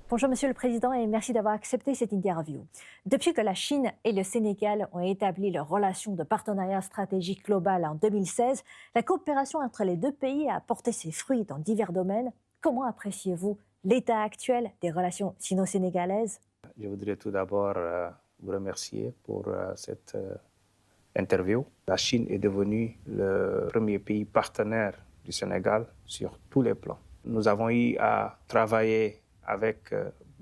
Bonjour Monsieur le Président et merci d'avoir accepté cette interview. Depuis que la Chine et le Sénégal ont établi leur relation de partenariat stratégique global en 2016, la coopération entre les deux pays a porté ses fruits dans divers domaines. Comment appréciez-vous l'état actuel des relations sino-sénégalaises? Je voudrais tout d'abord vous remercier pour cette interview. La Chine est devenue le premier pays partenaire du Sénégal sur tous les plans. Nous avons eu à travailler avec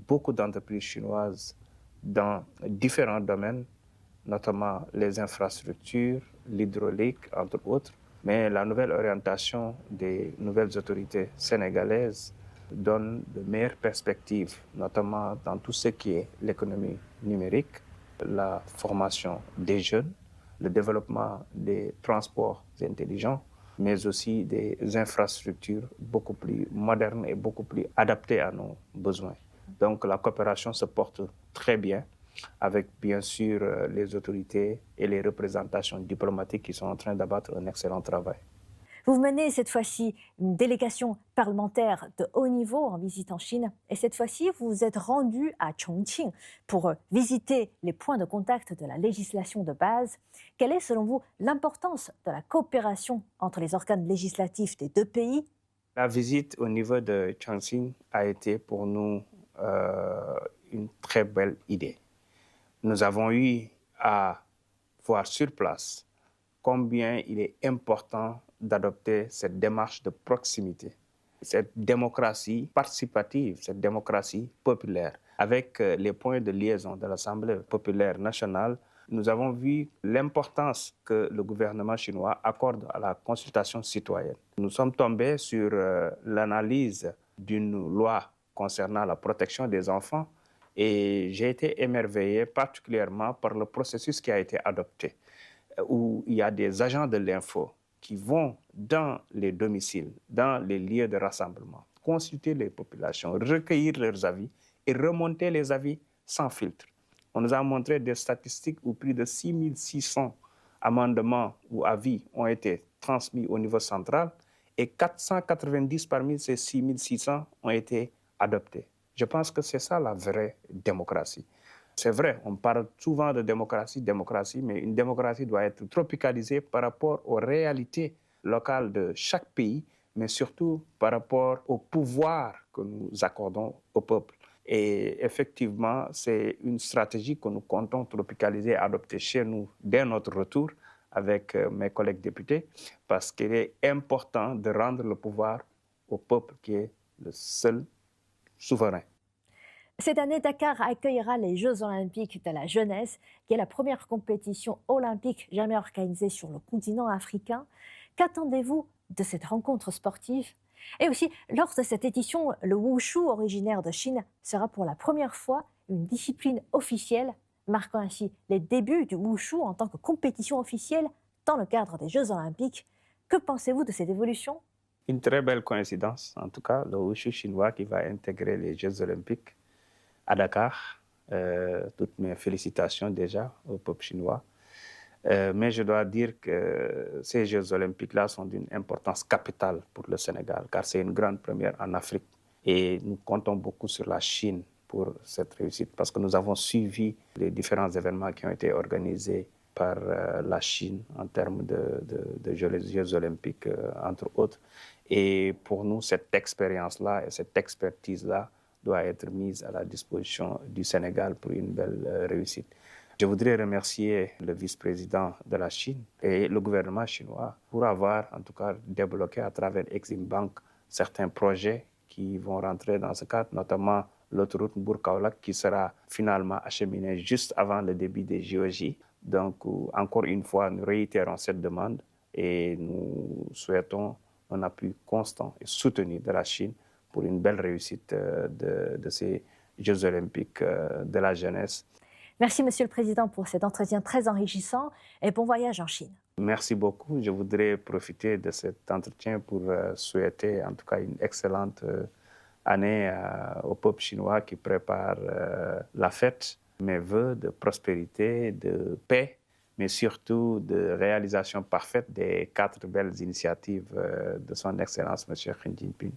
beaucoup d'entreprises chinoises dans différents domaines, notamment les infrastructures, l'hydraulique, entre autres. Mais la nouvelle orientation des nouvelles autorités sénégalaises donne de meilleures perspectives, notamment dans tout ce qui est l'économie numérique, la formation des jeunes, le développement des transports intelligents, mais aussi des infrastructures beaucoup plus modernes et beaucoup plus adaptées à nos besoins. Donc la coopération se porte très bien avec bien sûr les autorités et les représentations diplomatiques qui sont en train d'abattre un excellent travail. Vous menez cette fois-ci une délégation parlementaire de haut niveau en visite en Chine et cette fois-ci vous vous êtes rendu à Chongqing pour visiter les points de contact de la législation de base. Quelle est selon vous l'importance de la coopération entre les organes législatifs des deux pays? La visite au niveau de Chongqing a été pour nous une très belle idée. Nous avons eu à voir sur place combien il est important d'adopter cette démarche de proximité, cette démocratie participative, cette démocratie populaire. Avec les points de liaison de l'Assemblée populaire nationale, nous avons vu l'importance que le gouvernement chinois accorde à la consultation citoyenne. Nous sommes tombés sur l'analyse d'une loi concernant la protection des enfants et j'ai été émerveillé particulièrement par le processus qui a été adopté, où il y a des agents de l'info qui vont dans les domiciles, dans les lieux de rassemblement, consulter les populations, recueillir leurs avis et remonter les avis sans filtre. On nous a montré des statistiques où plus de 6600 amendements ou avis ont été transmis au niveau central et 490 parmi ces 6600 ont été adoptés. Je pense que c'est ça la vraie démocratie. C'est vrai, on parle souvent de démocratie, mais une démocratie doit être tropicalisée par rapport aux réalités locales de chaque pays, mais surtout par rapport au pouvoir que nous accordons au peuple. Et effectivement, c'est une stratégie que nous comptons tropicaliser et adopter chez nous dès notre retour avec mes collègues députés, parce qu'il est important de rendre le pouvoir au peuple qui est le seul souverain. Cette année, Dakar accueillera les Jeux olympiques de la jeunesse, qui est la première compétition olympique jamais organisée sur le continent africain. Qu'attendez-vous de cette rencontre sportive? Et aussi, lors de cette édition, le wushu, originaire de Chine, sera pour la première fois une discipline officielle, marquant ainsi les débuts du wushu en tant que compétition officielle dans le cadre des Jeux olympiques. Que pensez-vous de cette évolution? Une très belle coïncidence, en tout cas, le wushu chinois qui va intégrer les Jeux olympiques à Dakar. Toutes mes félicitations déjà au peuple chinois. Mais je dois dire que ces Jeux olympiques-là sont d'une importance capitale pour le Sénégal, car c'est une grande première en Afrique. Et nous comptons beaucoup sur la Chine pour cette réussite, parce que nous avons suivi les différents événements qui ont été organisés par la Chine en termes de Jeux olympiques, entre autres. Et pour nous, cette expérience-là et cette expertise-là doit être mise à la disposition du Sénégal pour une belle réussite. Je voudrais remercier le vice-président de la Chine et le gouvernement chinois pour avoir en tout cas débloqué à travers Exim Bank certains projets qui vont rentrer dans ce cadre, notamment l'autoroute Mbour-Kaolack qui sera finalement acheminée juste avant le début des JOJ. Donc encore une fois, nous réitérons cette demande et nous souhaitons un appui constant et soutenu de la Chine pour une belle réussite de ces Jeux olympiques de la jeunesse. Merci, Monsieur le Président, pour cet entretien très enrichissant et bon voyage en Chine. Merci beaucoup. Je voudrais profiter de cet entretien pour souhaiter en tout cas une excellente année au peuple chinois qui prépare la fête. Mes vœux de prospérité, de paix, mais surtout de réalisation parfaite des 4 belles initiatives de son Excellence, M. Xi Jinping.